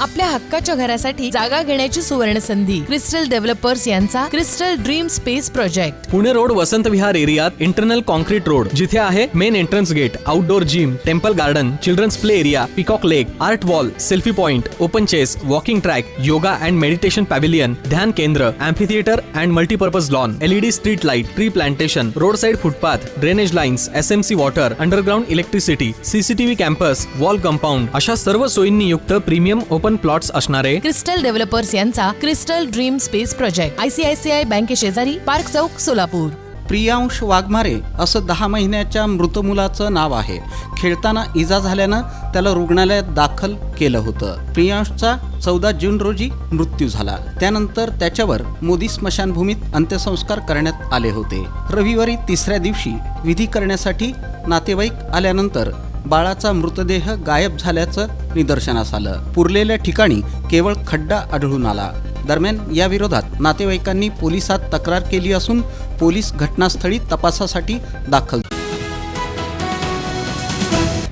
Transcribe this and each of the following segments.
आपल्या हक्काच्या घरासाठी जागा घेण्याची सुवर्ण संधी. क्रिस्टल डेव्हलपर्स यांचा crystal dream space project. Pune road Vasant Vihar एरियात इंटरनल कॉन्क्रीट रोड, जिथे आहे main entrance gate, outdoor gym, temple garden, children's play area, peacock lake, art wall, selfie point, open chess, walking track, yoga and meditation pavilion, ध्यान केंद्र, amphitheatre and multipurpose lawn, LED street light, tree plantation, road side footpath, drainage lines, SMC water, underground electricity, CCTV campus, wall compound अशा सर्व सोयींनी युक्त premium open plots असणारे crystal developers यांचा crystal dream space project. ICICI बँके शेजारी, park चौक, सोलापूर. प्रियांश वाघमारे असं 10 महिन्याच्या मृत मुलाचं नाव आहे. खेळताना इजा झाल्यानं त्याला रुग्णालयात दाखल केलं होतं. प्रियांशचा 14 जून रोजी मृत्यू झाला. त्यानंतर त्याच्यावर मोदी स्मशानभूमीत अंत्यसंस्कार करण्यात आले होते. रविवारी 3ऱ्या दिवशी विधी करण्यासाठी नातेवाईक आल्यानंतर बाळाचा मृतदेह गायब झाल्याचं निदर्शनास आलं. पुरलेल्या ठिकाणी केवळ खड्डा आढळून आला. दरम्यान या विरोधात नातेवाईकांनी पोलिसात तक्रार केली असून पोलीस घटनास्थळी तपासासाठी दाखल.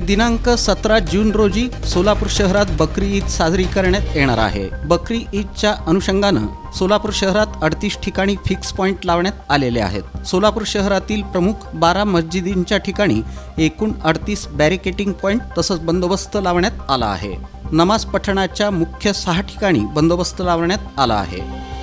दिनांक 17 जून रोजी सोलापूर शहरात बकरी ईद साजरी करण्यात येणार आहे. बकरी ईदच्या अनुषंगानं सोलापूर शहरात 38 ठिकाणी फिक्स पॉइंट लावण्यात आलेले आहेत. सोलापूर शहरातील प्रमुख 12 मस्जिदींच्या ठिकाणी एकूण 38 बॅरिकेटिंग पॉइंट तसंच बंदोबस्त लावण्यात आला आहे. नमाज पठणाच्या मुख्य 6 ठिकाणी बंदोबस्त लावण्यात आला आहे.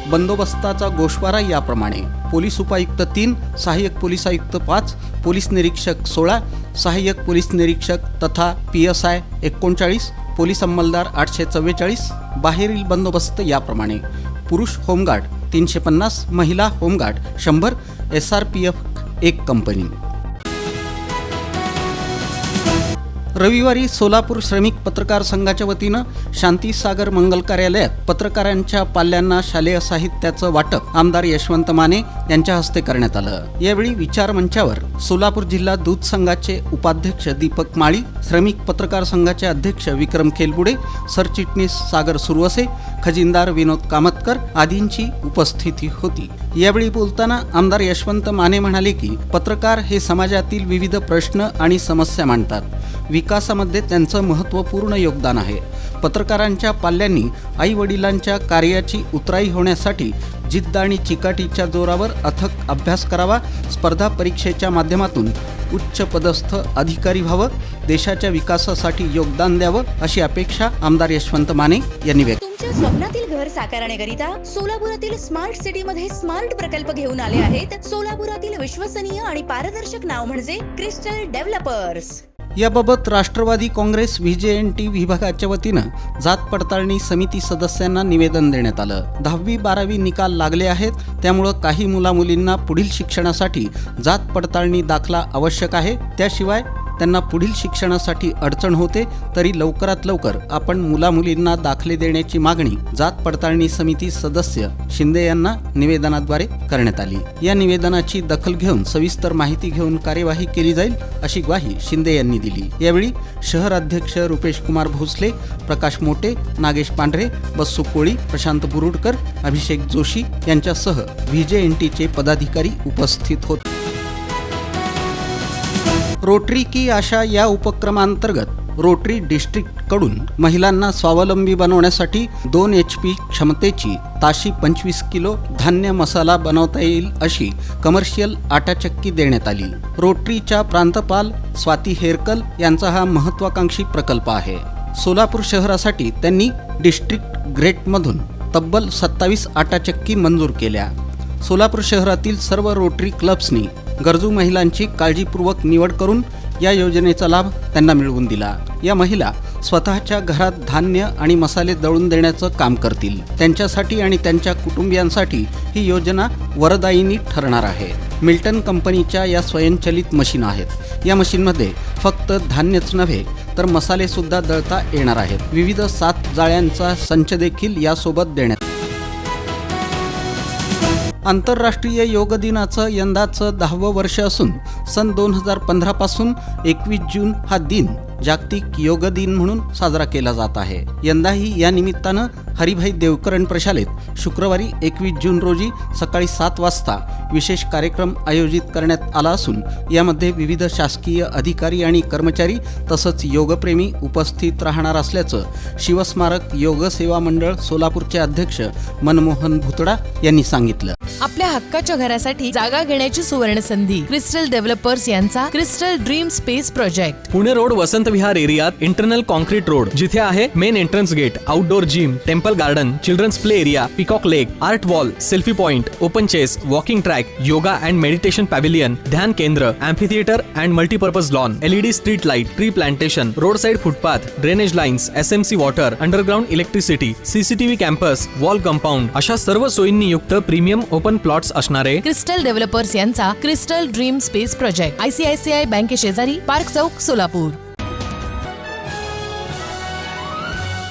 बंदोबस्ताचा गोषवारा याप्रमाणे: पोलीस उपायुक्त 3, सहाय्यक पोलीस आयुक्त 5, पोलीस निरीक्षक 16, सहाय्यक पोलीस निरीक्षक तथा PSI 39, पोलीस अंमलदार 844. बाहेरील बंदोबस्त याप्रमाणे: पुरुष होमगार्ड 350, महिला होमगार्ड 100, SRPF 1 कंपनी. रविवारी सोलापूर श्रमिक पत्रकार संघाच्या वतीनं शांतीसागर मंगल कार्यालयात पत्रकारांच्या पाल्यांना शालेय साहित्याचं वाटप आमदार यशवंत माने यांच्या हस्ते करण्यात आलं. यावेळी विचार मंचावर सोलापूर जिल्हा दूध संघाचे उपाध्यक्ष दीपक माळी, श्रमिक पत्रकार संघाचे अध्यक्ष विक्रम खेलबुडे, सरचिटणीस सागर सुरवसे, खजिनदार विनोद कामतकर आदींची उपस्थिती होती. यावेळी बोलताना आमदार यशवंत माने म्हणाले की पत्रकार हे समाजातील विविध प्रश्न आणि समस्या मांडतात. विकासामध्ये त्यांचं महत्त्वपूर्ण योगदान आहे. पत्रकारांच्या पाल्यांनी आई वडिलांच्या कार्याची उतराई होण्यासाठी जिद्द आणि चिकाटीच्या जोरावर अथक अभ्यास करावा, स्पर्धा परीक्षेच्या माध्यमातून उच्च पदस्थ अधिकारी व्हावं, देशाच्या विकासासाठी योगदान द्यावं अशी अपेक्षा आमदार यशवंत माने यांनी व्यक्त. तुमच्या स्वप्नातील घर साकारण्याकरिता सोलापुरातील स्मार्ट सिटी मध्ये स्मार्ट प्रकल्प घेऊन आले आहेत. सोलापुरातील विश्वसनीय आणि पारदर्शक नाव म्हणजे क्रिस्टल डेव्हलपर्स. याबाबत राष्ट्रवादी काँग्रेस VJNT विभागाच्या वतीनं जात पडताळणी समिती सदस्यांना निवेदन देण्यात आलं. 10वी 12वी निकाल लागले आहेत, त्यामुळं काही मुलामुलींना पुढील शिक्षणासाठी जात पडताळणी दाखला आवश्यक आहे. त्याशिवाय त्यांना पुढील शिक्षणासाठी अडचण होते. तरी लवकरात लवकर आपण मुलामुलींना दाखले देण्याची मागणी जात पडताळणी समिती सदस्य शिंदे यांना निवेदनाद्वारे करण्यात आली. या निवेदनाची दखल घेऊन सविस्तर माहिती घेऊन कार्यवाही केली जाईल अशी ग्वाही शिंदे यांनी दिली. यावेळी शहर अध्यक्ष रुपेश कुमार भोसले, प्रकाश मोटे, नागेश पांढरे, बस्सू कोळी, प्रशांत बुरुडकर, अभिषेक जोशी यांच्यासह VJNTचे पदाधिकारी उपस्थित होते. रोटरी की आशा या उपक्रमांतर्गत रोटरी डिस्ट्रिक्टकडून महिलांना स्वावलंबी बनवण्यासाठी 2 HP क्षमतेची ताशी 25 किलो धान्य मसाला बनवता येईल अशी कमर्शियल आटा चक्की देण्यात आली. रोटरीच्या प्रांतपाल स्वाती हेरकल यांचा हा महत्त्वाकांक्षी प्रकल्प आहे. सोलापूर शहरासाठी त्यांनी डिस्ट्रिक्ट ग्रेटमधून तब्बल 27 आटा चक्की मंजूर केल्या. सोलापूर शहरातील सर्व रोटरी क्लब्सनी गरजू महिलांची काळजीपूर्वक निवड करून या योजनेचा लाभ त्यांना मिळवून दिला. या महिला स्वतःच्या घरात धान्य आणि मसाले दळून देण्याचं काम करतील. त्यांच्यासाठी आणि त्यांच्या कुटुंबियांसाठी ही योजना वरदायिनी ठरणार आहे. मिल्टन कंपनीच्या या स्वयंचलित मशीन आहेत. या मशीनमध्ये फक्त धान्यच नव्हे तर मसाले सुद्धा दळता येणार आहेत. विविध 7 जाळ्यांचा संच देखील यासोबत देण्यात. आंतरराष्ट्रीय योग दिनाचं यंदाचं 10वं वर्ष असून सन 2015 पासून 21 जून हा दिन जागतिक योग दिन म्हणून साजरा केला जात आहे. यंदाही या निमित्तानं हरिभाई देवकरण प्रशालेत शुक्रवारी 21 जून रोजी सकाळी 7 वाजता विशेष कार्यक्रम आयोजित करण्यात आला असून यामध्ये विविध शासकीय अधिकारी आणि कर्मचारी तसंच योगप्रेमी उपस्थित राहणार असल्याचं शिवस्मारक योग सेवा मंडळ सोलापूरचे अध्यक्ष मनमोहन भुतडा यांनी सांगितलं. आपल्या हक्काच्या घरासाठी जागा घेण्याची सुवर्ण संधी. क्रिस्टल डेव्हलपर्स यांचा crystal dream space project. Pune road Vasant Vihar एरियात इंटरनल कॉन्क्रीट रोड, जिथे आहे main entrance gate, outdoor gym, temple garden, children's play area, peacock lake, art wall, selfie point, open chess, walking track, yoga and meditation pavilion, ध्यान केंद्र, amphitheatre and multipurpose lawn, LED street light, tree plantation, road side footpath, drainage lines, SMC water, underground electricity, CCTV campus, wall compound अशा सर्व सोयींनी युक्त premium open plots असणारे crystal developers यांचा crystal dream space project. ICICI बँके शेजारी, park चौक, सोलापूर.